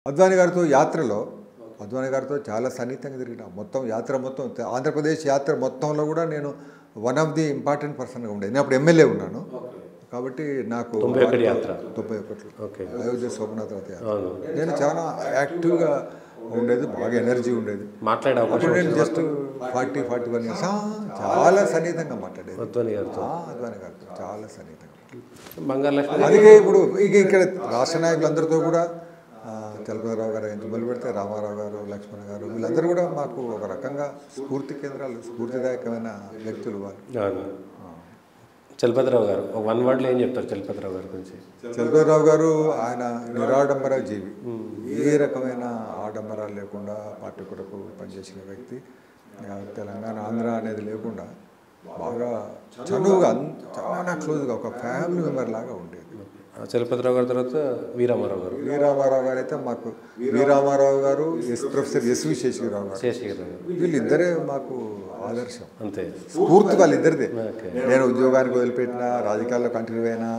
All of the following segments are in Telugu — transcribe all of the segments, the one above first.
అద్వానీ గారితో యాత్రలో అద్వానీ గారితో చాలా సన్నిహితంగా తిరిగిన మొత్తం యాత్ర మొత్తం ఆంధ్రప్రదేశ్ యాత్ర మొత్తంలో కూడా నేను వన్ ఆఫ్ ది ఇంపార్టెంట్ పర్సన్గా ఉండేది. నేను అప్పుడు ఎమ్మెల్యే ఉన్నాను కాబట్టి నాకు 91 అయోధ్య సోమనాథ్ రథ యాత్ర నేను చాలా యాక్టివ్గా ఉండేది, బాగా ఎనర్జీ ఉండేది. మాట్లాడే నేను జస్ట్ 41 ఇయర్స్ చాలా సన్నిహితంగా మాట్లాడేది అద్వానీ గారితో చాలా సన్నిహితంగా. అందుకే ఇప్పుడు ఇక్కడ రాష్ట్ర నాయకులందరితో కూడా చలపతిరావు గారు మొదలు పెడితే రామారావు గారు, లక్ష్మణ్ గారు వీళ్ళందరూ కూడా మాకు ఒక రకంగా స్ఫూర్తి కేంద్రాలు, స్ఫూర్తిదాయకమైన వ్యక్తులు వాళ్ళు. చలపతిరావు గారు ఒక వన్ వర్డ్లో ఏం చెప్తారు చలపతిరావు గారి గురించి? చలపతిరావు గారు ఆయన నిరాడంబర జీవి, ఏ రకమైన ఆడంబరాలు లేకుండా పార్టీ కొరకు పనిచేసిన వ్యక్తి. తెలంగాణ ఆంధ్ర అనేది లేకుండా బాగా చనువుగా చాలా క్లోజ్గా ఒక ఫ్యామిలీ మెంబర్ లాగా ఉండేది. చలపతిరావు గారి తర్వాత వీరామారావు గారు అయితే మాకు వీరామారావు గారు, ప్రొఫెసర్ ఎస్వి శేషగిరిరావు గారు వీళ్ళిద్దరే మాకు ఆదర్శం. అంతే, స్ఫూర్తి వాళ్ళిద్దరిదే. నేను ఉద్యోగానికి వదిలిపెట్టినా, రాజకీయాల్లో కంటిన్యూ అయినా,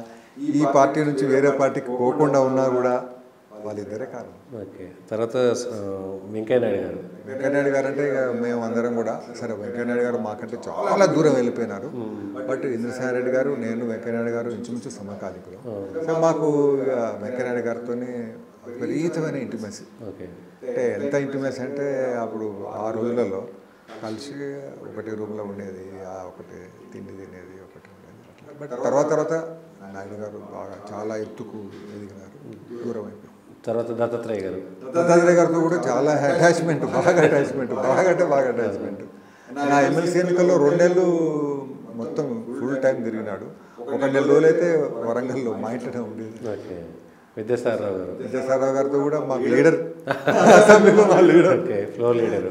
ఈ పార్టీ నుంచి వేరే పార్టీకి పోకుండా ఉన్నా కూడా వాళ్ళిద్దరే కారణం. ఓకే, తర్వాత వెంకయ్యనాయుడు గారు అంటే మేము అందరం కూడా సరే, వెంకయ్యనాయుడు గారు మాకంటే చాలా దూరం వెళ్ళిపోయినారు. బట్ ఇంద్రసేన రెడ్డి గారు, నేను, వెంకయ్యనాయుడు గారు ఇంచుమించు సమకాలికులు. సో మాకు వెంకయ్యనాయుడు గారితో విపరీతమైన ఇంటిమెసీ. అంటే ఎంత ఇంటిమెసీ అంటే అప్పుడు ఆ రోజులలో కలిసి ఒకటి రూమ్లో ఉండేది, ఒకటి తిండి తినేది, ఒకటి ఉండేది అట్లా. బట్ తర్వాత నాయుడు గారు బాగా చాలా ఎత్తుకు ఎదిగినారు, దూరం అయిపోయి. తర్వాత దత్తాత్రేయ గారితో కూడా చాలా అటాచ్మెంట్, బాగా అటాచ్మెంట్. నా ఎమ్మెల్సీ ఎన్నికల్లో 2 నెలలు మొత్తం ఫుల్ టైం తిరిగినాడు. 1 నెల రోజులైతే వరంగల్లో మా ఇంట్లోనే ఉండేది. విద్యాసాగరరావు గారితో కూడా మాకు లీడర్, ఫ్లోర్ లీడర్.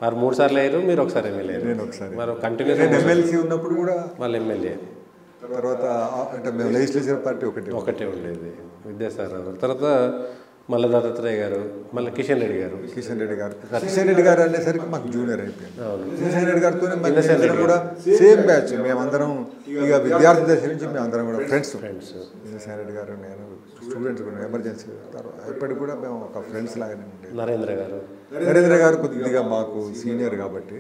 మరి 3 సార్లు అయ్యారు, మీరు ఒకసారి ఎమ్మెల్యే. నేను ఒకసారి. మరి కంటిన్యూ ఎమ్మెల్సీ ఉన్నప్పుడు కూడా వాళ్ళు ఎమ్మెల్యే. తర్వాత అంటే మేము లెజిస్లేచర్ పార్టీ ఒకటే ఉండేది. విద్యాసాగరరావు గారు తర్వాత మళ్ళీ దత్తాత్రేయ గారు, మళ్ళీ కిషన్ రెడ్డి గారు అనేసరికి మాకు జూనియర్ అయిపోయింది. కిషన్ రెడ్డి గారితో కూడా సేమ్ బ్యాచ్, మేమందరం ఇక విద్యార్థి దశ నుంచి మేమందరం కూడా ఫ్రెండ్స్. కిషన్ రెడ్డి గారు, నేను స్టూడెంట్స్ కూడా ఎమర్జెన్సీ ఇప్పటికి కూడా మేము ఒక ఫ్రెండ్స్ లాగానే ఉండేది. నరేంద్ర గారు కొద్దిగా మాకు సీనియర్ కాబట్టి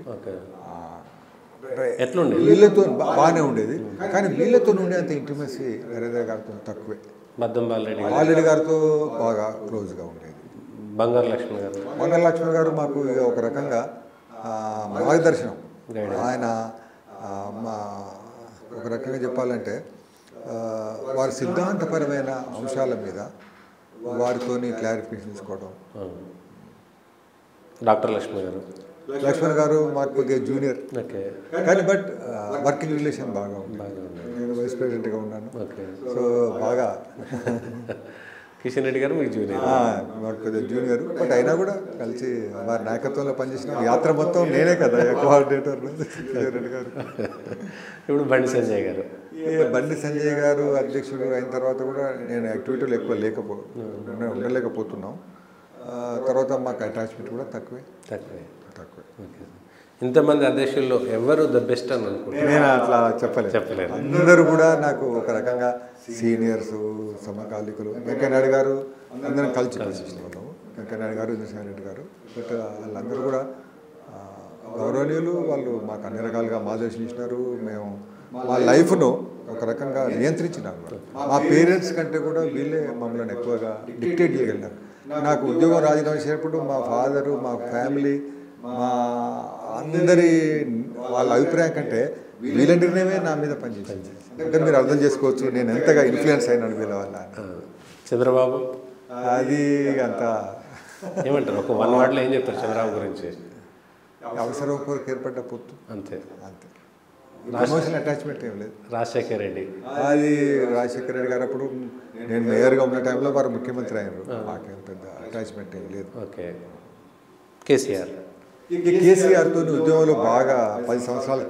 ఎట్లుండే వీళ్ళతో బాగానే ఉండేది. కానీ వీళ్ళతో ఉండేంత ఇంటిమసీ నరేంద్ర గారితో తక్కువే. బాలరెడ్డి గారితో బాగా క్లోజ్గా ఉండేది. బంగారు లక్ష్మణ్ గారు మాకు ఒక రకంగా మార్గదర్శనం. ఆయన ఒక రకంగా చెప్పాలంటే వారి సిద్ధాంతపరమైన అంశాల మీద వారితోని క్లారిఫికేషన్ తీసుకోవడం. డాక్టర్ లక్ష్మణ్ గారు మాకు కొద్దిగా జూనియర్, కానీ బట్ వర్కింగ్ రిలేషన్ బాగా ఉంది. నేను వైస్ ప్రెసిడెంట్గా ఉన్నాను. సో బాగా. కిషన్ రెడ్డి గారు మీకు జూనియర్, మాకు కొద్దిగా జూనియర్, బట్ అయినా కూడా కలిసి వారి నాయకత్వంలో పనిచేసిన యాత్ర మొత్తం నేనే కదా కోఆర్డినేటర్. కిషన్ రెడ్డి గారు. ఇప్పుడు బండి సంజయ్ గారు అధ్యక్షుడు అయిన తర్వాత కూడా నేను యాక్టివిటీలు ఎక్కువ ఉండలేకపోతున్నాం. తర్వాత మాకు అటాచ్మెంట్ కూడా తక్కువే. ఇంతమంది అధ్యక్షుల్లో ఎవరు ద బెస్ట్ అని అనుకుంటున్నాను? నేను అట్లా చెప్పలేదు. అందరూ కూడా నాకు ఒక రకంగా సీనియర్స్, సమకాలికులు. వెంకయ్యనాయుడు గారు అందరం కలిసి పనిచేసిన వాళ్ళము. వెంకయ్యనాయుడు గారు, ఇంద్రసేన రెడ్డి గారు, బట్ వాళ్ళందరూ కూడా గౌరవనీయులు. వాళ్ళు మాకు అన్ని రకాలుగా మార్గదర్శించినారు. మేము మా లైఫ్ను ఒక రకంగా నియంత్రించినారు. మా పేరెంట్స్ కంటే కూడా వీళ్ళే మమ్మల్ని ఎక్కువగా డిక్టేట్ చేయగలిగినారు. నాకు ఉద్యోగం రాజీనామా చేసినప్పుడు మా ఫాదరు, మా ఫ్యామిలీ, మా అందరి వాళ్ళ అభిప్రాయం కంటే వీళ్ళ నిర్ణయమే నా మీద పనిచేసింది. అంటే మీరు అర్థం చేసుకోవచ్చు నేను ఎంతగా ఇన్ఫ్లుయెన్స్ అయినాను వీళ్ళ వల్ల. చంద్రబాబు అది అంత ఏమంటారు? ఒక 1 వర్డ్లో ఏం చెప్తారు చంద్రబాబు గురించి? అవసరం కోరిక ఏర్పడ్డ పొత్తు, అంతే. ఎమోషనల్ అటాచ్మెంట్ ఏం లేదు. రాజశేఖర రెడ్డి గారు అప్పుడు నేను మేయర్గా ఉన్న టైంలో వారు ముఖ్యమంత్రి అయ్యారు. నాకేం పెద్ద అటాచ్మెంట్ ఏం లేదు. ఓకే. కేసీఆర్తో ఉద్యమంలో బాగా 10 సంవత్సరాలు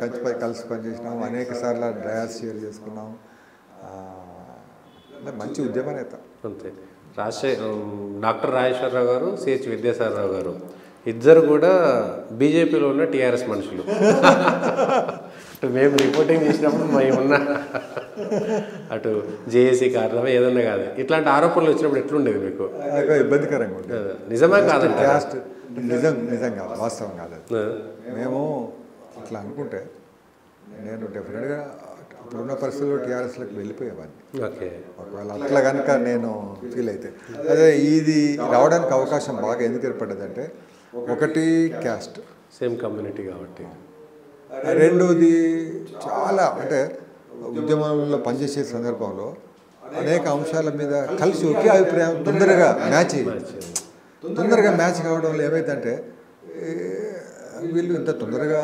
కలిసి పనిచేసినాం. అనేక సార్లు డ్రయాస్ షేర్ చేసుకున్నాం. మంచి ఉద్యమ నేత. అంతే. డాక్టర్ రాజేశ్వరరావు గారు, సిహెచ్ విద్యాసాగరరావు గారు ఇద్దరు కూడా బీజేపీలో ఉన్న టీఆర్ఎస్ మనుషులు. మేము రిపోర్టింగ్ చేసినప్పుడు మేము ఉన్న అటు జేఏసీ కారణమే ఏదన్నా కాదు, ఇట్లాంటి ఆరోపణలు వచ్చినప్పుడు ఎట్లుండేది మీకు? ఇబ్బందికరంగా ఉంటుంది. నిజమే కాదంట క్యాస్ట్ నిజం కాదు, వాస్తవం కాదు. మేము అట్లా అనుకుంటే నేను డెఫినెట్గా అప్పుడున్న పరిస్థితుల్లో టీఆర్ఎస్లోకి వెళ్ళిపోయేవాడిని. ఓకే, ఒకవేళ అట్లా కనుక నేను ఫీల్ అయితే. అదే ఇది రావడానికి అవకాశం బాగా ఎందుకు ఏర్పడ్డదంటే, ఒకటి క్యాస్ట్, సేమ్ కమ్యూనిటీ కాబట్టి, రెండోది చాలా అంటే ఉద్యమంలో పనిచేసే సందర్భంలో అనేక అంశాల మీద కలిసి ఒకే అభిప్రాయం తొందరగా మ్యాచ్ కావడంలో ఏమైందంటే, వీళ్ళు ఇంత తొందరగా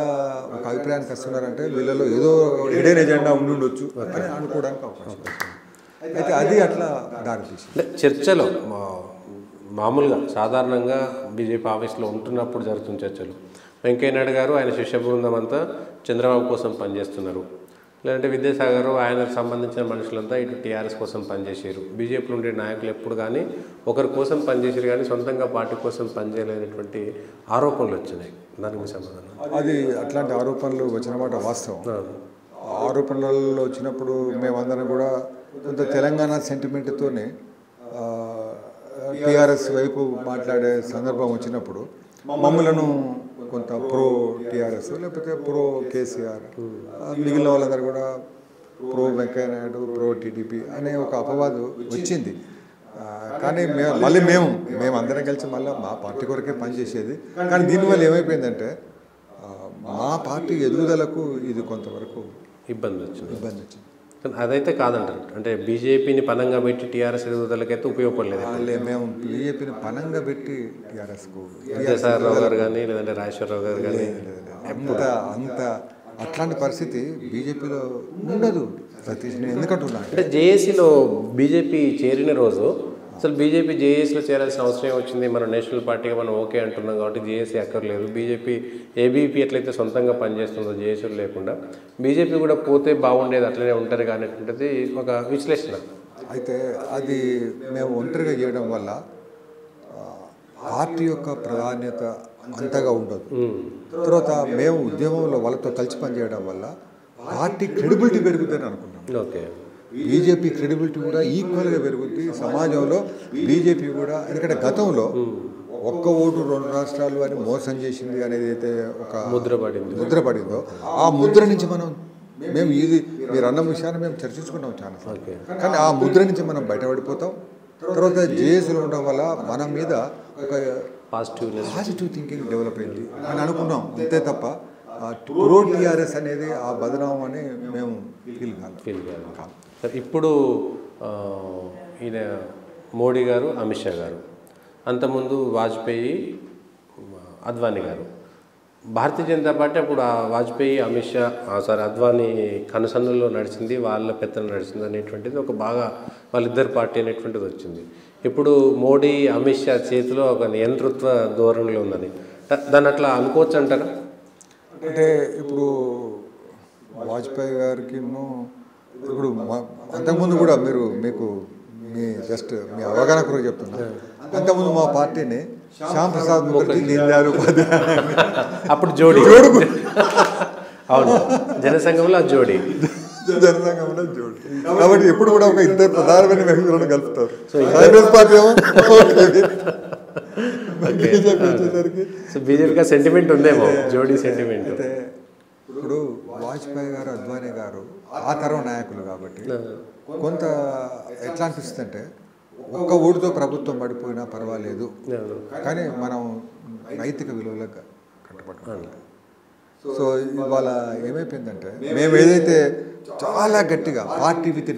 ఒక అభిప్రాయానికి వస్తున్నారంటే వీళ్ళలో ఏదో హిడెన్ ఎజెండా ఉండొచ్చు అని అనుకోవడానికి అవకాశం. అయితే అది అట్లా దారితీసింది. చర్చలో మామూలుగా సాధారణంగా బీజేపీ ఆఫీస్లో ఉంటున్నప్పుడు జరుగుతున్న చర్చలు, వెంకయ్యనాయుడు గారు ఆయన శిష్య బృందం అంతా చంద్రబాబు కోసం పనిచేస్తున్నారు, లేదంటే విద్యాసాగర్ ఆయనకు సంబంధించిన మనుషులంతా ఇటు టీఆర్ఎస్ కోసం పనిచేసారు, బీజేపీలో ఉండే నాయకులు ఎప్పుడు కానీ ఒకరి కోసం పనిచేసారు కానీ సొంతంగా పార్టీ కోసం పనిచేయలేనటువంటి ఆరోపణలు వచ్చినాయి. దానికి సమాధానం? అది అట్లాంటి ఆరోపణలు వచ్చిన మాట వాస్తవం. ఆరోపణలలో వచ్చినప్పుడు మేమందరం కూడా కొంత తెలంగాణ సెంటిమెంట్తోనే టీఆర్ఎస్ వైపు మాట్లాడే సందర్భం వచ్చినప్పుడు మమ్మలను కొంత ప్రో టీఆర్ఎస్ లేకపోతే ప్రో కేసీఆర్, మిగిలిన వాళ్ళందరూ కూడా ప్రో వెంకయ్యనాయుడు, ప్రో టీడీపీ అనే ఒక అపవాదు వచ్చింది. కానీ మేము అందరం కలిసి మళ్ళీ మా పార్టీ కొరకే పనిచేసేది. కానీ దీనివల్ల ఏమైపోయిందంటే మా పార్టీ ఎదుగుదలకు ఇది కొంతవరకు ఇబ్బంది వచ్చింది. అదైతే కాదంటారు, అంటే బీజేపీని పనంగా పెట్టి టీఆర్ఎస్ ఎదుగుదలకైతే ఉపయోగపడలేదు. మేము బీజేపీని పనంగా పెట్టి టీఆర్ఎస్కు విద్యాసాగర్ గారు కానీ లేదంటే రాజేశ్వరరావు గారు కానీ అంత అట్లాంటి పరిస్థితి బీజేపీలో ఉండదు సతీష్. నేను ఎందుకంటున్నా అంటే జేఏసీలో బీజేపీ చేరిన రోజు అసలు బీజేపీ జేఏసీలో చేరాల్సిన అవసరం వచ్చింది, మనం నేషనల్ పార్టీగా మనం ఓకే అంటున్నాం కాబట్టి జేఏసీ అక్కర్లేదు, బీజేపీ ఏబీపీ ఎట్లయితే సొంతంగా పనిచేస్తుందో జేఏసీలు లేకుండా బీజేపీ కూడా పోతే బాగుండేది, అట్లనే ఉంటారు అనేటువంటిది ఒక విశ్లేషణ. అయితే అది మేము ఒంటరిగా చేయడం వల్ల పార్టీ యొక్క ప్రాధాన్యత అంతగా ఉండదు. తర్వాత మేము ఉద్యమంలో వాళ్ళతో కలిసి పనిచేయడం వల్ల పార్టీ క్రెడిబిలిటీ పెరుగుతుందని అనుకున్నాం. ఓకే, బీజేపీ క్రెడిబిలిటీ కూడా ఈక్వల్గా పెరుగుద్ది సమాజంలో. బీజేపీ కూడా ఎందుకంటే గతంలో ఒక్క ఓటు 2 రాష్ట్రాలు అని మోసం చేసింది అనేది అయితే ఒక ముద్ర పడిందో, ఆ ముద్ర నుంచి మేము ఇది మీరు అన్న విషయాన్ని మేము చర్చించుకున్నాం చాలా. కానీ ఆ ముద్ర నుంచి మనం బయటపడిపోతాం. తర్వాత జేఏసీలో ఉండడం వల్ల మన మీద ఒక పాజిటివ్ థింకింగ్ డెవలప్ అయింది అని అనుకున్నాం. అంతే తప్ప ప్రో టీఆర్ఎస్ అనేది ఆ బదనామం అని మేము ఫీల్ కాదు. ఇప్పుడు ఈయన మోడీ గారు, అమిత్ షా గారు, అంతకుముందు వాజ్పేయి, అద్వానీ గారు, భారతీయ జనతా పార్టీ అప్పుడు ఆ వాజ్పేయి, అమిత్ షా అద్వానీ కనుసన్నల్లో నడిచింది, వాళ్ళ పెత్తనం నడిచింది అనేటువంటిది ఒక బాగా వాళ్ళిద్దరు పార్టీ అనేటువంటిది వచ్చింది. ఇప్పుడు మోడీ, అమిత్ షా చేతిలో ఒక నియంతృత్వ ధోరణిలో ఉందని దాన్ని అట్లా అనుకోవచ్చు అంటారా? అంటే ఇప్పుడు వాజ్పేయి గారికి ఇప్పుడు అంతకుముందు కూడా మీకు మీ అవగాహన కొరకు చెప్తున్నా, అంతకుముందు మా పార్టీని శ్యామ్ ప్రసాద్ ముఖర్జీ, దీన్ దయాళ్ ఉపాధ్యాయ అప్పుడు జోడి అవును, జనసంఘంలో జోడి. కాబట్టి ఎప్పుడు కూడా ఒక ఇద్దరు ప్రధానమైన వ్యక్తులను కలుపుతారు. కాంగ్రెస్ పార్టీ ఏమో బీజేపీకి సెంటిమెంట్ ఉందేమో, జోడీ సెంటిమెంట్. అయితే ఇప్పుడు వాజ్పేయి గారు, అద్వానీ గారు ఆ తరం నాయకులు కాబట్టి కొంత ఎట్లా అనిపిస్తుంది అంటే ఒక్క ఓటుతో ప్రభుత్వం పడిపోయినా పర్వాలేదు, కానీ మనం నైతిక విలువలకు కట్టుబడుతున్నాం. సో ఇవాళ ఏమైపోయిందంటే మేము ఏదైతే చాలా గట్టిగా party with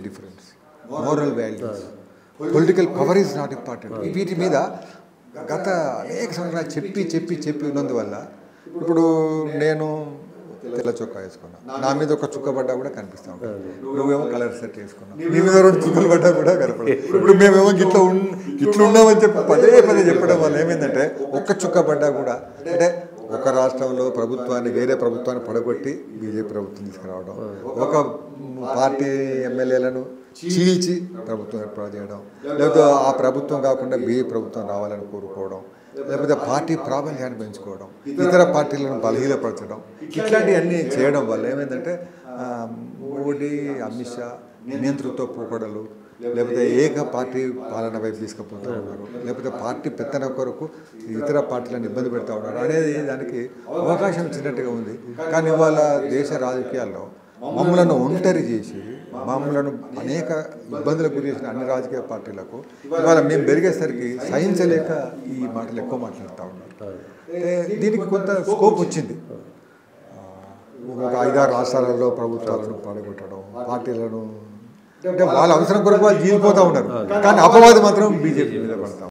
difference, moral values, political power is not important, వీటి మీద గత అనేక సంవత్సరాలు చెప్పి ఉన్నందువల్ల ఇప్పుడు నేను తెల్ల చొక్కా వేసుకున్నా, నా మీద ఒక చుక్క పడ్డా కూడా కనిపిస్తా ఉంటాను. నువ్వేమో కలర్ సెట్ వేసుకున్నావు, నీ మీద 2 చుక్కలు పడ్డా కూడా కనపడదు. ఇప్పుడు మేమేమో ఇట్లా ఉన్నామని చెప్పి పదే చెప్పడం వల్ల ఏమైందంటే ఒక్క చుక్క పడ్డా కూడా అంటే ఒక రాష్ట్రంలో ప్రభుత్వాన్ని వేరే ప్రభుత్వాన్ని పడగొట్టి బీజేపీ ప్రభుత్వం తీసుకురావడం, ఒక పార్టీ ఎమ్మెల్యేలను చీల్చి ప్రభుత్వం ఏర్పాటు చేయడం, లేకపోతే ఆ ప్రభుత్వం కాకుండా బీజేపీ ప్రభుత్వం రావాలని కోరుకోవడం, లేకపోతే పార్టీ ప్రాబల్యాన్ని పెంచుకోవడం, ఇతర పార్టీలను బలహీనపరచడం, ఇట్లాంటివన్నీ చేయడం వల్ల ఏమైందంటే మోడీ అమిత్ షా నియంతృత్వ పోకడలు, లేకపోతే ఏక పార్టీ పాలన వైపు తీసుకుపోతూ ఉన్నారు, లేకపోతే పార్టీ పెత్తన కొరకు ఇతర పార్టీలను ఇబ్బంది పెడతా ఉన్నారు అనేది దానికి అవకాశం ఇచ్చినట్టుగా ఉంది. కానీ ఇవాళ దేశ రాజకీయాల్లో మమ్మలను ఒంటరి చేసి మమ్మలను అనేక ఇబ్బందులకు గురి చేసిన అన్ని రాజకీయ పార్టీలకు ఇవాళ మేము పెరిగేసరికి సహించలేక ఈ మాటలు ఎక్కువ మాట్లాడుతూ ఉన్నారు. దీనికి కొంత స్కోప్ వచ్చింది. ఒక 5-6 రాష్ట్రాలలో ప్రభుత్వాలను పడగొట్టడం, పార్టీలను, అంటే వాళ్ళ అవసరం కొరకు వాళ్ళు జీవిపోతూ ఉన్నారు. కానీ అపవాదం మాత్రం బీజేపీ మీద పడతాం.